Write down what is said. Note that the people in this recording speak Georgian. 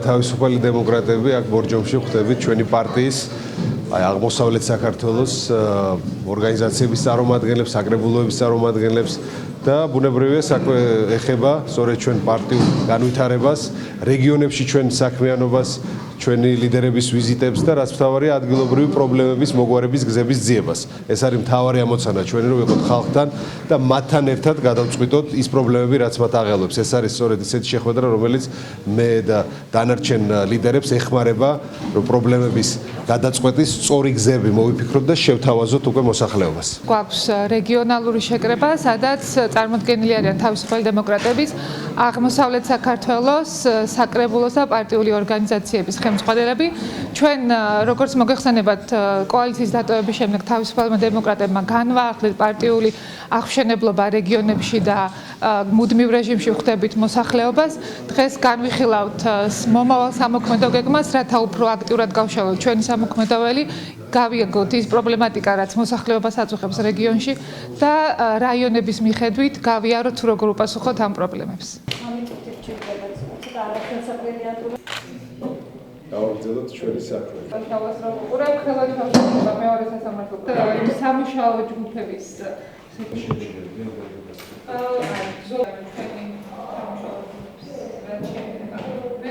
თავისუფალი დემოკრატები აქ ბორჯომში ხვდებით ჩვენი პარტიის აღმოსავლეთ საქართველოს ორგანიზაციების წარმომადგენლებს, საკრებულოების წარმომადგენლებს და ბუნებრივია საქმე ეხება სწორედ ჩვენ პარტიულ განვითარებას, რეგიონებში ჩვენ საქმიანობას, ჩვენი ლიდერების ვიზიტებს და რაც მთავარია ადგილობრივი პრობლემების მოგვარების გზების ძიებას. ეს არის მთავარი ამოცანა ჩვენი, რომ ვიყოთ ხალხთან და მათთან ერთად გადავწყვიტოთ ის პრობლემები, რაც მათ აღელვებს. ეს არის სწორედ ისეთი შეხვედრა, რომელიც მე და დანარჩენ ლიდერებს ეხმარება, რომ პრობლემების გადაწყვეტის სწორი გზები მოვიფიქროთ და შევთავაზოთ უკვე მოსახლეობას. გვაქვს რეგიონალური შეკრება, სადაც წარმოდგენილი არიან თავისუფალი დემოკრატების, აღმოსავლეთ საქართველოს საკრებულოს და პარტიული ორგანიზაციების ხელმძღვანელები. ჩვენ როგორც მოგეხსენებათ, კოალიციის დატოვების შემდეგ თავისუფალმა დემოკრატებმა განვაახლეთ პარტიული აღმშენებლობა რეგიონებში და მუდმივ რეჟიმში ხვდებით მოსახლეობას. დღეს განვიხილავთ მომავალ სამოქმედო გეგმას, რათა უფრო აქტიურად გავშალოთ ჩვენი სამოქმედოველი, გავიაგოთ ის პრობლემატიკა, რაც მოსახლეობას აწუხებს რეგიონში და რაიონების მიხედვით გავიაროთ როგორ უპასუხოთ ამ პრობლემებს. გავაგრძელოთ ჩვენი საქმე. უყურებ ხელოვნების სამშობლოება მეორე სასამართლო და სამუშაო ჯგუფების ზოგადად